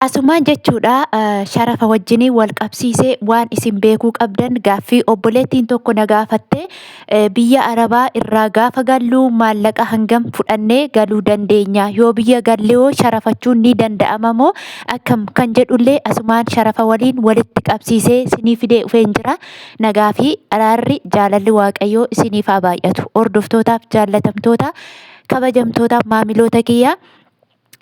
Asumaan jechuudha sharafa wajjinii wal qabsiisee waan isin beekuu qabdan gaaffii obboleettiin tokko na gaafatte biyya Arabaa irraa gaafa gallu maallaqa hangam fudhannee galuu dandeenya yoo biyya gallee sharafachuun ni danda'ama moo akkam kan jedhullee asumaan sharafa waliin walitti qabsiisee isinii fidee dhufeen jira. Nagaa fi araarri jaalalli waaqayyoo isiniif haa baay'atu. Hordoftootaaf jaallatamtoota kabajamtootaaf maamiloota kiyyaa.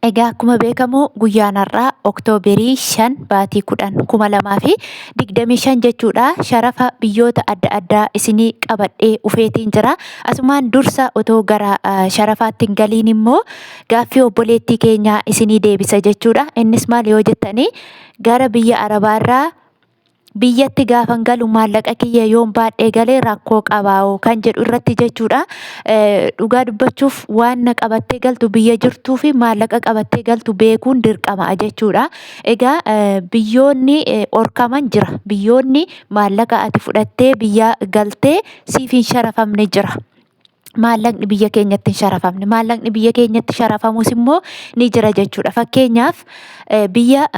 Egaa akkuma beekamu guyyaan har'aa Oktooberii 5 baatii 10/2025 jechuudha. Sharafa biyyoota adda addaa isinii qabadhee dhufeetiin jira. Asumaan dursa otoo gara sharafaatti hin galiin immoo gaaffii obboleettii keenyaa isinii deebisa jechuudha. Innis maal yoo jettanii gara biyya Arabaarraa biyyatti gaafan galu maallaqa kiyya yoon baadhee galee rakkoo qabaa'oo kan jedhu irratti jechuudha. Dhugaa dubbachuuf waan na qabattee galtu biyya jirtuu fi maallaqa qabattee galtu beekuun dirqama jechuudha. Egaa biyyoonni orkaman jira. Biyyoonni maallaqa ati fudhattee biyya galtee siif hin sharafamne jira. Maallaqni biyya keenyatti hin sharafamne. Maallaqni biyya keenyatti sharafamus immoo ni jira jechuudha. Fakkeenyaaf biyya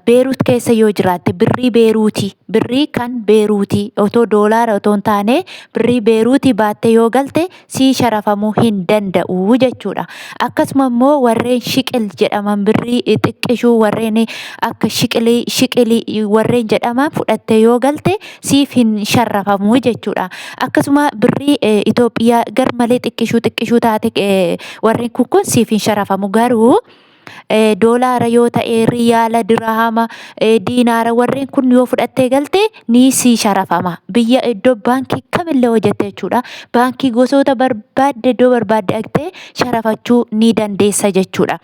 Beeruut keessa yoo jiraatte birrii Beeruutii birrii kan Beeruutii otoo doolaara otoo hin taane birrii Beeruutii baattee yoo galte sii sharafamuu hin danda'u jechuudha. Akkasuma immoo warreen shiqil jedhaman birrii xiqqishuu warreen akka shiqilii warreen jedhaman fudhattee yoo galte siif hin sharafamu jechuudha. Akkasuma birrii Itoophiyaa gar malee xiqqishuu taate warreen kun siif hin sharafamu garuu doolaara yoo ta'e riyaala dirahama diinaara warreen kun yoo fudhattee galte ni sii sharafama. Biyya iddoo baankii kamillee hojjette jechuudha. Baankii gosoota barbaadde iddoo barbaadde dhaqxee sharafachuu ni dandeessa jechuudha.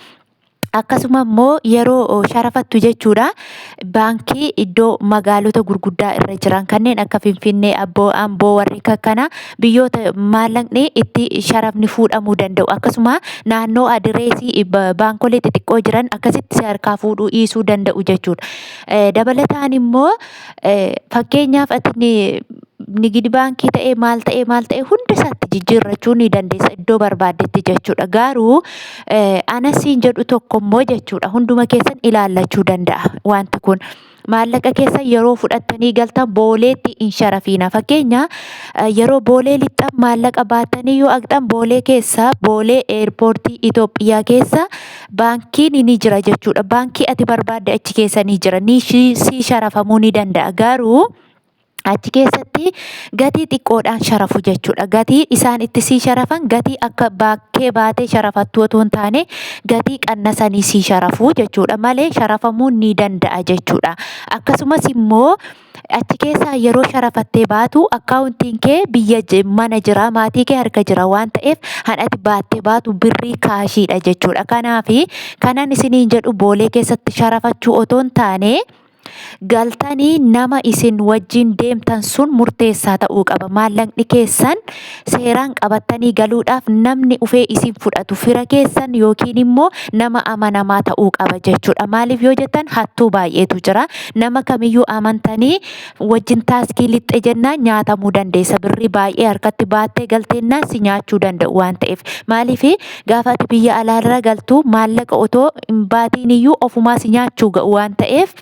Akkasuma immoo yeroo sharafattu jechuudha baankii iddoo magaalota gurguddaa irra jiran kanneen akka Finfinnee, Amboo warri kana biyyoota maallaqni itti sharafni fuudhamuu danda'u. Akkasuma naannoo adireesii baankolee xixiqqoo jiran akkasitti si harkaa fuudhuu dhiisuu danda'u jechuudha. Dabalataan immoo fakkeenyaaf ati nigidi baankii ta'ee maal ta'ee hunda isaatti jijjiirrachuu ni dandeessa iddoo barbaaddetti jechuudha. Garuu anasiin jedhu tokko immoo jechuudha hunduma keessan ilaallachuu danda'a wanti kun. Maallaqa keessan yeroo fudhattanii galtan booleetti hin sharafiina. Fakkeenya yeroo boolee lixxan maallaqa baattanii yoo dhaqxan boolee keessa boolee eerpoortii Itoophiyaa keessa baankiin ni jira jechuudha. Baankii ati barbaadde achi keessa ni jira. Ni sii sharafamuu ni danda'a. Garuu achi keessatti gatii xiqqoodhaan sharafu jechuudha. Gatii isaan itti sii sharafan gatii akka bakkee baatee sharafattu otoo hin taane gatii qannasanii sii sharafu jechuudha malee sharafamuu ni danda'a jechuudha. Akkasumas immoo achi keessaa yeroo sharafattee baatu akkaawuntiin kee biyya mana jira maatii kee harka jira waan ta'eef ati baattee baatu birrii kaashiidha jechuudha. Kanaafi kanan isiniin jedhu boolee keessatti sharafachuu otoo hin taane galtanii nama isin wajjin deemtan sun murteessaa ta'uu qaba. Maallaqni keessan seeraan qabattanii galuudhaaf namni ufee isin fudhatu fira keessan yookiin immoo nama amanamaa ta'uu qaba jechuudha. Maaliif yoo jettan hattuu baay'eetu jira. Nama kamiyyuu amantanii wajjin taaskii lixxe jennaan nyaatamuu dandeessa. Birrii baay'ee harkatti baattee galteennaan si nyaachuu danda'u waan ta'eef. Maaliif gaafa ati biyya alaarra galtu maallaqa otoo hin baatiin iyyuu ofumaa si nyaachuu ga'u waan ta'eef.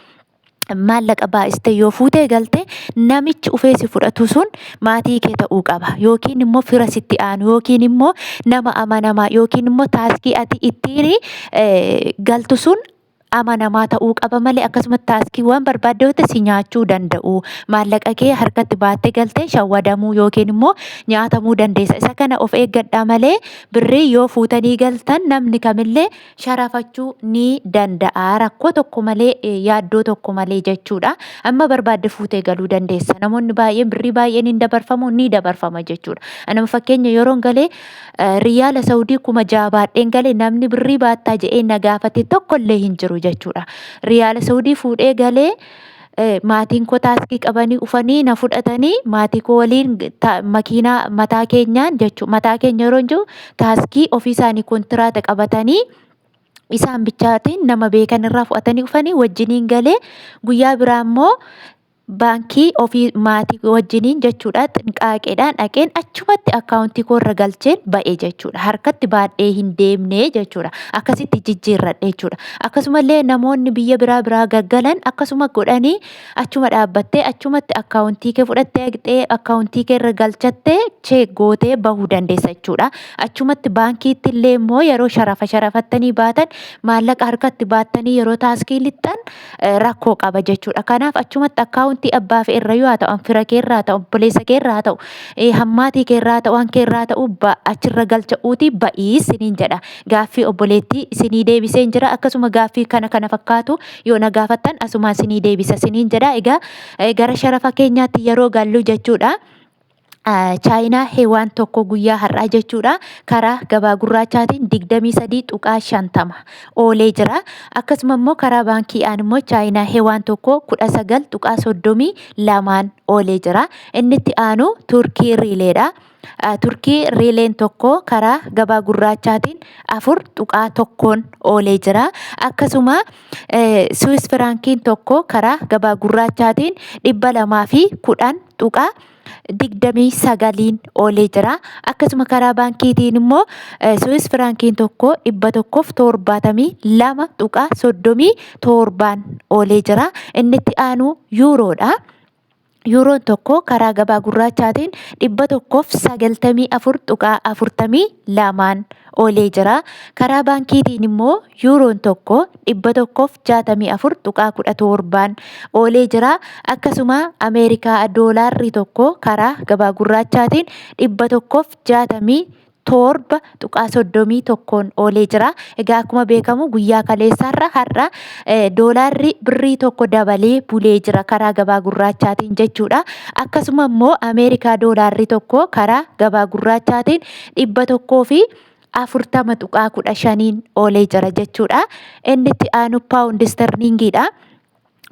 Maallaqa baay'istee yoo fuutee galte namichi ufee si fudhatu sun maatii kee ta'uu qaba yookiin immoo fira sitti aanu yookiin immoo nama amanamaa yookiin immoo taaskii ati ittiin galtu sun amanamaa ta'uu qaba malee akkasumas taaskiiwwan barbaaddoota si nyaachuu danda'u. Maallaqa kee harkatti baattee galtee shawwadamuu yookiin immoo nyaatamuu dandeessa. Isa kana of eeggadhaa malee birrii yoo fuutanii galtan namni kamillee sharafachuu ni danda'a. Rakkoo tokko malee yaaddoo tokko malee jechuudha. Amma barbaadde fuutee galuu dandeessa. Namoonni baay'een birrii baay'een hin dabarfamu ni dabarfama jechuudha. Anama fakkeenya yeroon galee riyaala Saawudii 6,000 baadheen galee namni birrii baattaa jedhee na gaafate tokkollee hin jiru jechuudha. Riyaala Saawudii fuudhee galee maatiin koo taaskii qabanii dhufanii na fudhatanii maatii koo waliin makiinaa mataa keenyaan jechuudha. Mataa keenya yeroo jiru taaskii ofii isaanii kontiraata qabatanii isaan bichaatiin nama beekan irraa fudhatanii dhufanii wajjiniin galee guyyaa biraa immoo baankii ofii maatii wajjiniin jechuudha xinqaaqeedhaan dhaqeen achumatti akkaawuntii koo irra galcheen ba'e jechuudha. Harkatti baadhee hin deemne jechuudha. Akkasitti jijjiirradhe jechuudha. Akkasumallee namoonni biyya biraa gaggalan akkasuma godhanii achuma dhaabbattee achumatti akkaawuntii kee fudhattee haqxee akkaawuntii kee irra galchattee cheek gootee bahuu dandeessa jechuudha. Achumatti baankiitti illee immoo yeroo sharafattanii baatan maallaqa harkatti baattanii yeroo taaskii lixxan rakkoo qaba jechuudha. Kanaaf achumatti akkaawuntii abbaa fi irra yoo ta'u fira kee irraa ta'u obboleessa kee irraa ta'u hammaatii kee irraa ta'u waan kee irraa ta'u achirra galcha'uuti ba'ii isiniin jedha. Gaaffii obboleettii isinii deebiseen jira. Akkasuma gaaffii kana fakkaatu yoo na gaafattan asuma isinii deebisa isiniin jedha. Egaa gara sharafa keenyaatti yeroo gallu jechuudha. Chaayinaa heewaan tokko guyyaa har'aa jechuudha karaa gabaa gurraachaatiin 23.50 oolee jira. Akkasuma immoo karaa baankiidhaan immoo chaayinaa heewaan tokko 19.32 oolee jira. Inni itti aanu turkii riileedha. Turkii riileen tokko karaa gabaa gurraachaatiin 4.1 oolee jira. Akkasuma Swiss firaankiin tokko karaa gabaa gurraachaatiin 210.29 oolee jira. Akkasuma karaa baankiitiin immoo Swiss firaankiin tokko 172.37 oolee jira. Inni itti aanu yuuroodha. Yuuroon tokko karaa gabaa gurraachaatiin 194.42 oolee jira. Karaa baankiitiin immoo yuuroon tokko 164.17 oolee jira. Akkasuma Ameerikaa doolaarri tokko karaa gabaa gurraachaatiin 167.31 oolee jira. Egaa akkuma beekamu guyyaa kaleessaarra har'a doolaarri birrii tokko dabalee bulee jira karaa gabaa gurraachaatiin jechuudha. Akkasuma immoo Ameerikaa doolaarri tokko karaa gabaa gurraachaatiin 140.15 oolee jira jechuudha. Inni itti aanu paawundi sterlingiidha.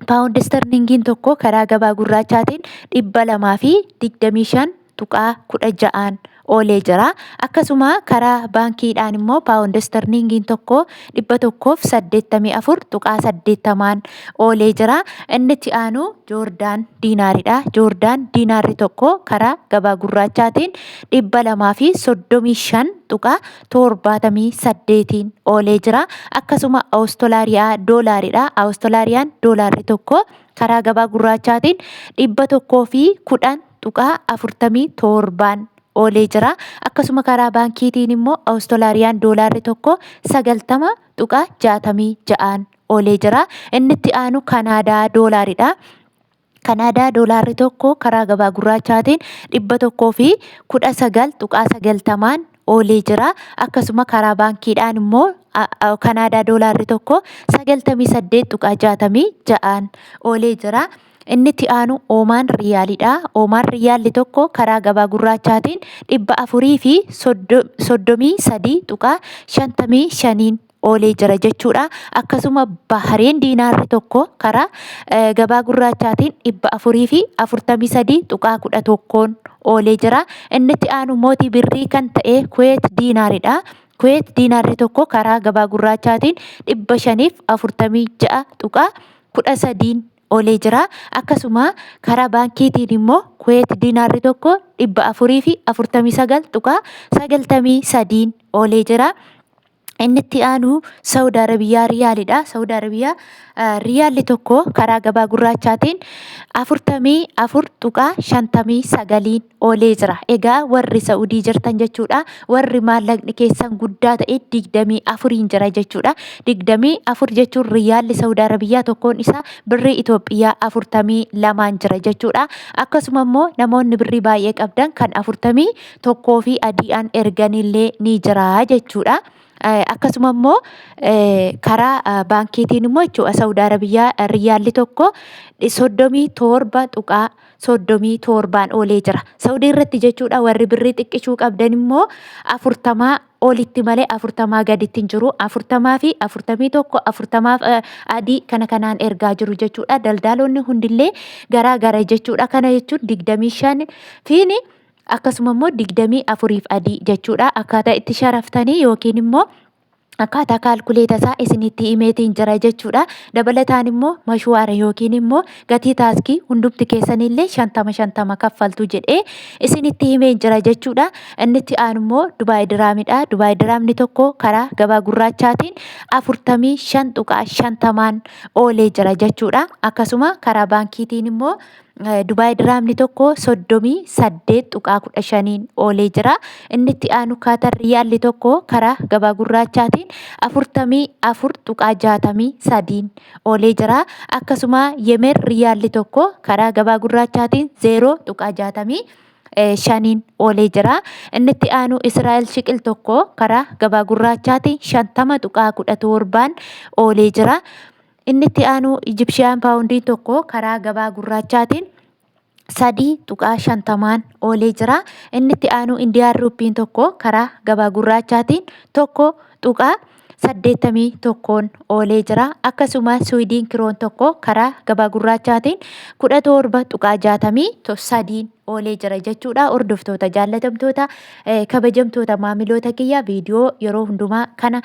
Paawundi sterlingiin tokko karaa gabaa gurraachaatiin 225.16 oolee jira. Akkasuma karaa baankiidhaan immoo paawundi sterlingiin tokko 184.80 oolee jira. Inni itti aanu joordaan diinaaridha. Joordaan diinaarri tokko karaa gabaa gurraachaatiin 235.78 oolee jira. Akkasuma Awustiraaliyaa doolaaridha. Awustiraaliyaa doolaarri tokko karaa gabaa gurraachaatiin 110.47 oolee jira. Akkasuma karaa baankiitiin immoo Awustiraaliyaa doolaarri tokko 90.66 oolee jira. Inni itti aanu Kanaadaa doolaaridha. Kanaadaa doolaarri tokko karaa gabaa gurraachaatiin 119.90 oolee jira. Akkasuma karaa baankiidhaan immoo Kanaadaa doolaarri tokko 98.66 oolee jira. Inni itti aanu Oomaan riyaalidha. Oomaan riyaalli tokko karaa gabaa gurraachaatiin 433.55 oolee jira jechuudha. Akkasuma Bahareen diinaarri tokko karaa gabaa gurraachaatiin 443.11 oolee jira. Inni itti aanu mootii birrii kan ta'e Kuweet diinaaridha. Kuweet diinaarri tokko karaa gabaa gurraachaatiin 546.13 oolee jira. Akkasuma karaa baankiitiin immoo Kuweet diinaarri tokko 449.93 oolee jira. Inni itti aanu Saudi Arabiyaa riyaalidha. Saudi Arabiyaa riyaalli tokko karaa gabaa gurraachaatiin 44.59 oolee jira. Egaa warri Saudii jirtan jechuudha. Warri maallaqni keessan guddaa ta'e 24 jira jechuudha. 24 jechuun riyaalli Saudi Arabiyaa tokkoon isaa birrii Itoophiyaa 42 jira jechuudha. Akkasuma immoo namoonni birrii baay'ee qabdan kan 41 fi adi'an erganillee ni jira jechuudha. Akkasuma immoo karaa baankiitiin immoo jechuudha Saudi Arabiyaa riyaalli tokko 37.37 oolee jira. Saudii irratti jechuudha warri birrii xiqqishuu qabdan immoo 40 olitti malee 40 gaditti hin jiru. 40 fi 41 40 adii kanaan ergaa jiru jechuudha. Daldaloonni hundillee garaa gara jechuudha. Kana jechuun 25 fiini akkasuma immoo 24 adii jechuudha. Akkaataa itti sharaftanii yookiin immoo akkaataa kaalkuleeta isaa isinitti himeetiin jira jechuudha. Dabalataan immoo mashwaara yookiin immoo gatii taaskii hundumti keessanillee 50 kaffaltu jedhee isinitti himee jira jechuudha. Inni itti aanu immoo Dubaay diraamidha. Dubaay diraamni tokko karaa gabaa gurraachaatiin 45.50 oolee jira jechuudha. Akkasuma karaa baankiitiin immoo Dubaay diraamni tokko 38.15 oolee jira. Inni itti aanu Kaatar riyaalli tokko karaa gabaa gurraachaatiin 44.63 oolee jira. Akkasuma Yemen riyaalli tokko karaa gabaa gurraachaatiin 0.65 oolee jira. Inni itti aanu Israa'el shiqil tokko karaa gabaa gurraachaatiin 50.17 oolee jira. Inni itti aanu Egyptian poundii tokko karaa gabaa gurraachaatiin 3.50 oolee jira. Inni itti aanu Indiyaan ruupiin tokko karaa gabaa gurraachaatiin 1.81 oolee jira. Akkasuma Swiidin kiroon tokko karaa gabaa gurraachaatiin 17.63 oolee jira jechuudha. Hordoftoota jaallatamtoota kabajamtoota maamiloota kiyya viidiyoo yeroo hundumaa kana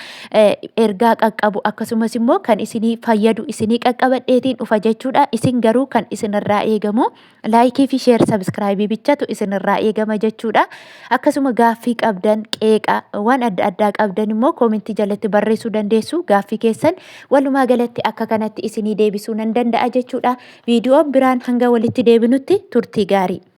ergaa qaqqabu akkasumas immoo kan isinii fayyadu isinii qaqqabadheetiin dhufa jechuudha. Isin garuu kan isinirraa eegamu laayikii fi sheer sabskraayibii bichatu isinirraa eegama jechuudha. Akkasuma gaaffii qabdan qeeqa waan adda addaa qabdan immoo koomentii jalatti barreessuu dandeessu. Gaaffii keessan walumaa galatti akka kanatti isinii deebisuu nan danda'a jechuudha. Viidiyoon biraan hanga walitti deebinutti turtii gaarii.